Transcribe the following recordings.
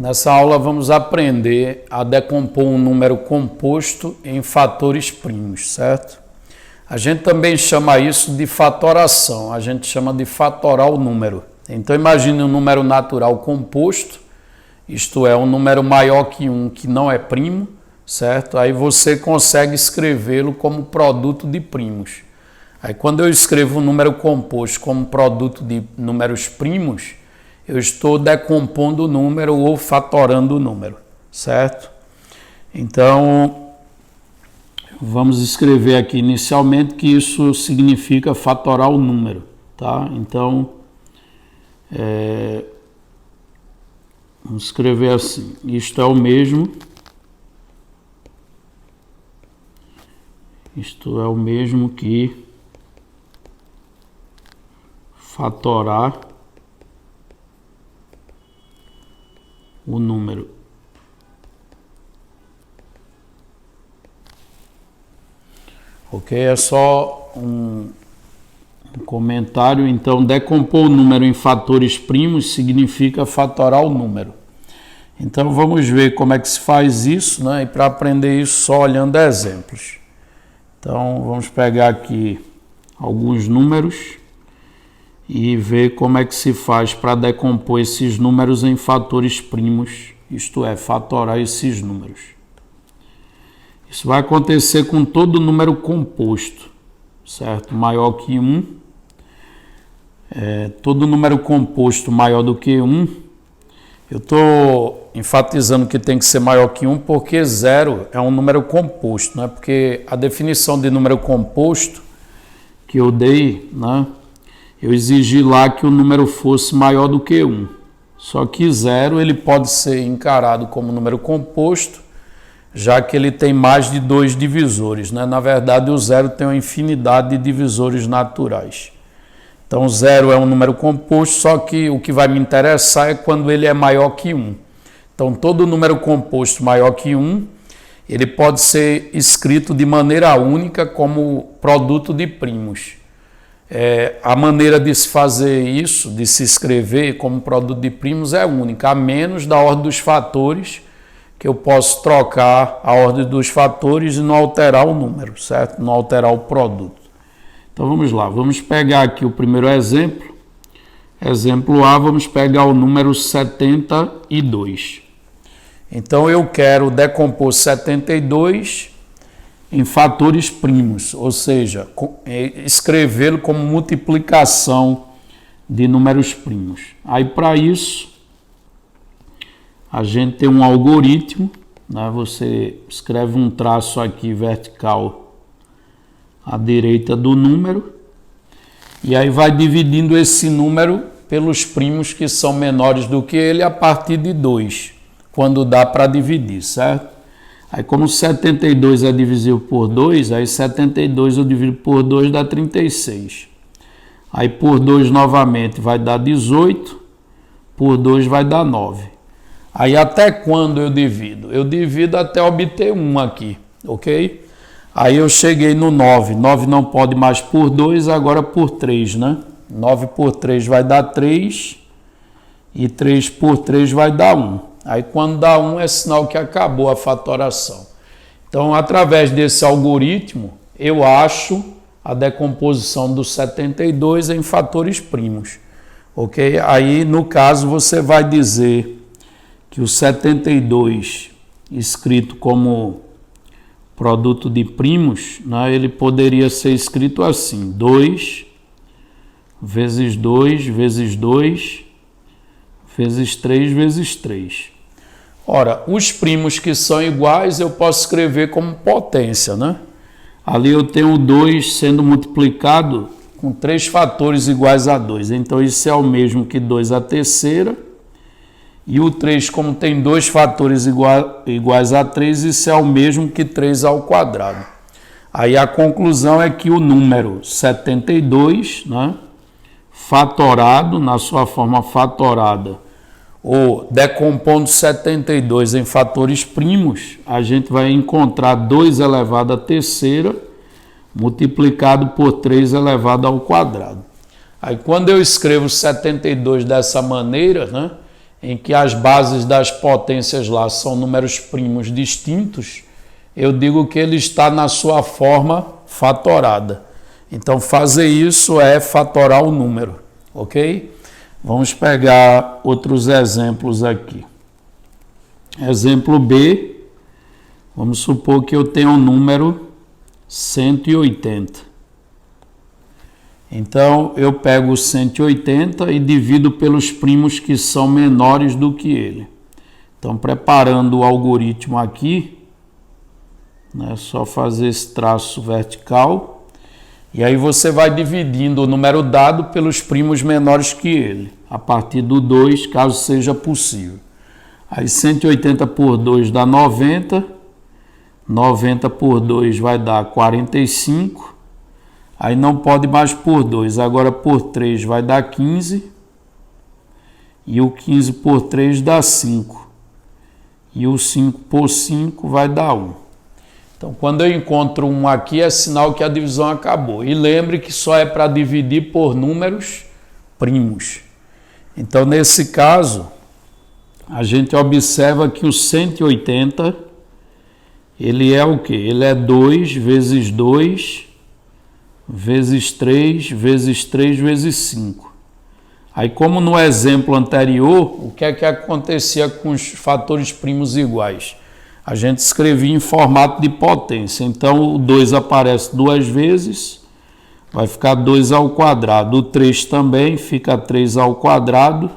Nessa aula vamos aprender a decompor um número composto em fatores primos, certo? A gente também chama isso de fatoração, a gente chama de fatorar o número. Então imagine um número natural composto, isto é, um número maior que 1 que não é primo, certo? Aí você consegue escrevê-lo como produto de primos. Aí quando eu escrevo um número composto como produto de números primos, eu estou decompondo o número ou fatorando o número, certo? Então, vamos escrever aqui inicialmente que isso significa fatorar o número, tá? Então, vamos escrever assim, isto é o mesmo que fatorar o número. Ok? É só um comentário. Então, decompor o número em fatores primos significa fatorar o número. Então, vamos ver como é que se faz isso, né? E para aprender isso só olhando exemplos. Então, vamos pegar aqui alguns números e ver como é que se faz para decompor esses números em fatores primos, isto é, fatorar esses números. Isso vai acontecer com todo número composto, certo? Maior que 1. Todo número composto maior do que 1. Eu estou enfatizando que tem que ser maior que 1 porque 0 é um número composto, né? Porque a definição de número composto que eu dei, né? Eu exigi lá que o número fosse maior do que 1. Só que 0 ele pode ser encarado como número composto, já que ele tem mais de 2 divisores, né? Na verdade, o 0 tem uma infinidade de divisores naturais. Então, 0 é um número composto, só que o que vai me interessar é quando ele é maior que 1. Então, todo número composto maior que 1, ele pode ser escrito de maneira única como produto de primos. A maneira de se fazer isso, de se escrever como produto de primos é única, a menos da ordem dos fatores, que eu posso trocar a ordem dos fatores e não alterar o número, certo? Não alterar o produto. Então vamos lá, vamos pegar aqui o primeiro exemplo. Exemplo A, vamos pegar o número 72. Então eu quero decompor 72 em fatores primos, ou seja, escrevê-lo como multiplicação de números primos. Aí, para isso, a gente tem um algoritmo, né? Você escreve um traço aqui vertical à direita do número, e aí vai dividindo esse número pelos primos que são menores do que ele a partir de 2, quando dá para dividir, certo? Aí como 72 é divisível por 2, aí 72 eu divido por 2 dá 36. Aí por 2 novamente vai dar 18, por 2 vai dar 9. Aí até quando eu divido? Eu divido até obter 1 aqui, ok? Aí eu cheguei no 9, 9 não pode mais por 2, agora por 3, né? 9 por 3 vai dar 3 e 3 por 3 vai dar 1. Aí quando dá 1 é sinal que acabou a fatoração. Então, através desse algoritmo, eu acho a decomposição do 72 em fatores primos. Ok? Aí, no caso, você vai dizer que o 72, escrito como produto de primos, né, ele poderia ser escrito assim, 2 vezes 2 vezes 2 vezes 3 vezes 3. Ora, os primos que são iguais eu posso escrever como potência, né? Ali eu tenho 2 sendo multiplicado com 3 fatores iguais a 2. Então, isso é o mesmo que 2 à terceira. E o 3, como tem 2 fatores iguais a 3, isso é o mesmo que 3 ao quadrado. Aí a conclusão é que o número 72, né, fatorado, na sua forma fatorada, ou decompondo 72 em fatores primos, a gente vai encontrar 2 elevado à terceira multiplicado por 3 elevado ao quadrado. Aí quando eu escrevo 72 dessa maneira, né, em que as bases das potências lá são números primos distintos, eu digo que ele está na sua forma fatorada. Então, fazer isso é fatorar o número, ok? Vamos pegar outros exemplos aqui. Exemplo B, vamos supor que eu tenho um número 180. Então, eu pego o 180 e divido pelos primos que são menores do que ele. Então, preparando o algoritmo aqui, é só fazer esse traço vertical. E aí você vai dividindo o número dado pelos primos menores que ele, a partir do 2, caso seja possível. Aí 180 por 2 dá 90, 90 por 2 vai dar 45, aí não pode mais por 2, agora por 3 vai dar 15, e o 15 por 3 dá 5, e o 5 por 5 vai dar 1. Então, quando eu encontro 1 aqui, é sinal que a divisão acabou. E lembre que só é para dividir por números primos. Então, nesse caso, a gente observa que o 180, ele é o quê? Ele é 2 vezes 2, vezes 3, vezes 3, vezes 5. Aí, como no exemplo anterior, o que é que acontecia com os fatores primos iguais? A gente escrevia em formato de potência. Então, o 2 aparece duas vezes, vai ficar 2 ao quadrado. O 3 também fica 3 ao quadrado.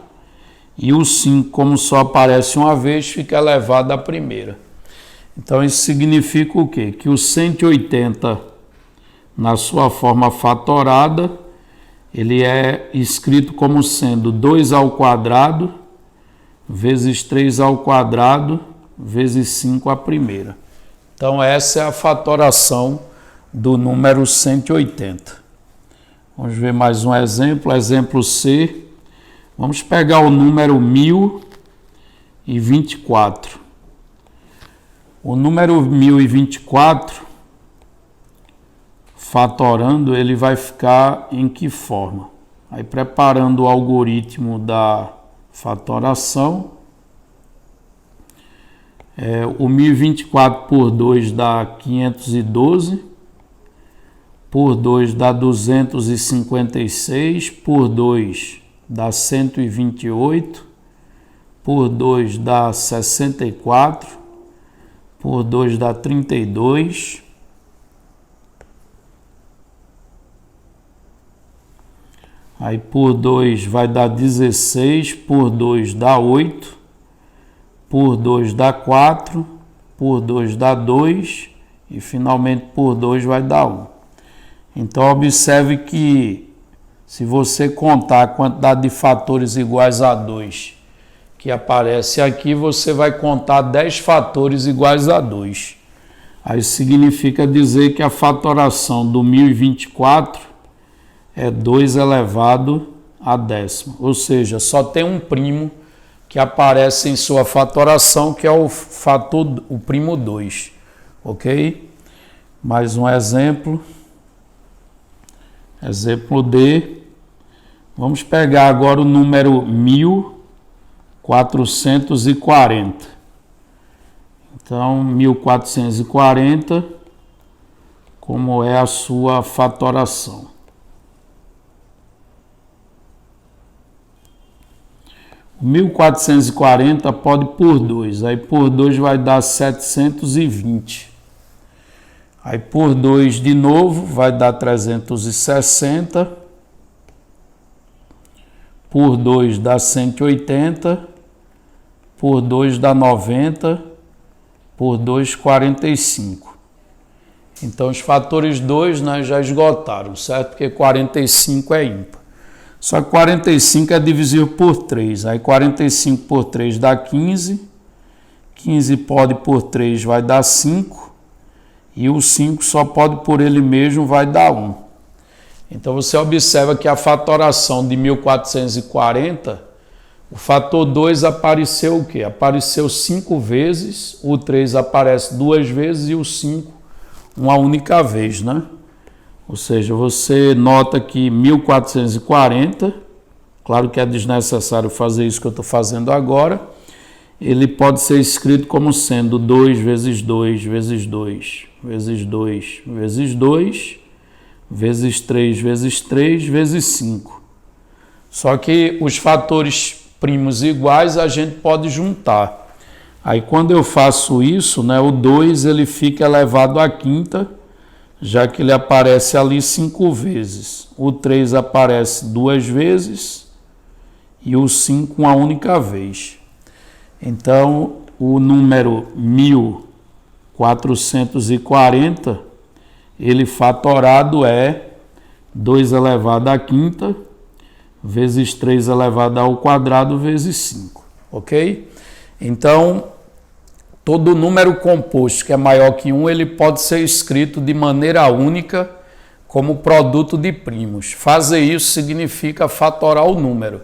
E o 5, como só aparece uma vez, fica elevado à primeira. Então, isso significa o quê? Que o 180, na sua forma fatorada, ele é escrito como sendo 2 ao quadrado, vezes 3 ao quadrado, vezes 5 à primeira. Então, essa é a fatoração do número 180. Vamos ver mais um exemplo. Exemplo C. Vamos pegar o número 1024. O número 1024, fatorando, ele vai ficar em que forma? Aí, preparando o algoritmo da fatoração, o 1024 por 2 dá 512, por 2 dá 256, por 2 dá 128, por 2 dá 64, por 2 dá 32, aí por 2 vai dar 16, por 2 dá 8, por 2 dá 4, por 2 dá 2 e finalmente por 2 vai dar 1. Então observe que se você contar a quantidade de fatores iguais a 2 que aparece aqui, você vai contar 10 fatores iguais a 2. Aí significa dizer que a fatoração do 1024 é 2 elevado à décima. Ou seja, só tem um primo que aparece em sua fatoração, que é o primo 2, ok? Mais um exemplo. Exemplo D. Vamos pegar agora o número 1440. Então, 1440, como é a sua fatoração? O 1440 pode por 2, aí por 2 vai dar 720. Aí por 2 de novo vai dar 360. Por 2 dá 180. Por 2 dá 90. Por 2, 45. Então os fatores 2 já esgotaram, certo? Porque 45 é ímpar. Só que 45 é divisível por 3. Aí 45 por 3 dá 15. 15 pode por 3 vai dar 5. E o 5 só pode por ele mesmo vai dar 1. Então você observa que a fatoração de 1440, o fator 2 apareceu o quê? Apareceu 5 vezes, o 3 aparece 2 vezes e o 5 uma única vez, né? Ou seja, você nota que 1440 Claro que é desnecessário fazer isso que eu estou fazendo agora. Ele pode ser escrito como sendo 2 vezes 2 vezes 2 vezes 2 vezes 2 vezes 3 vezes 3 vezes 5. Só que os fatores primos iguais a gente pode juntar. Aí quando eu faço isso, né, o 2 ele fica elevado à quinta, já que ele aparece ali 5 vezes. O 3 aparece 2 vezes e o 5 uma única vez. Então, o número 1440, ele fatorado é 2 elevado à quinta vezes 3 elevado ao quadrado vezes 5, ok? Então, todo número composto que é maior que 1, ele pode ser escrito de maneira única como produto de primos. Fazer isso significa fatorar o número.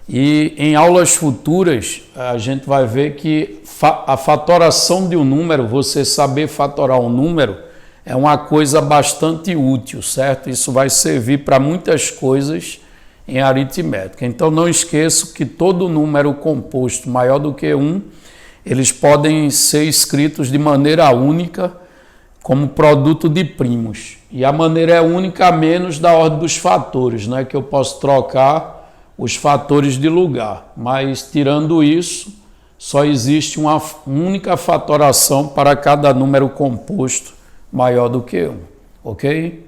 E em aulas futuras, a gente vai ver que a fatoração de um número, você saber fatorar um número, é uma coisa bastante útil, certo? Isso vai servir para muitas coisas em aritmética. Então, não esqueça que todo número composto maior do que 1, eles podem ser escritos de maneira única como produto de primos. E a maneira é única a menos da ordem dos fatores, né? Que eu posso trocar os fatores de lugar. Mas, tirando isso, só existe uma única fatoração para cada número composto maior do que 1. Ok?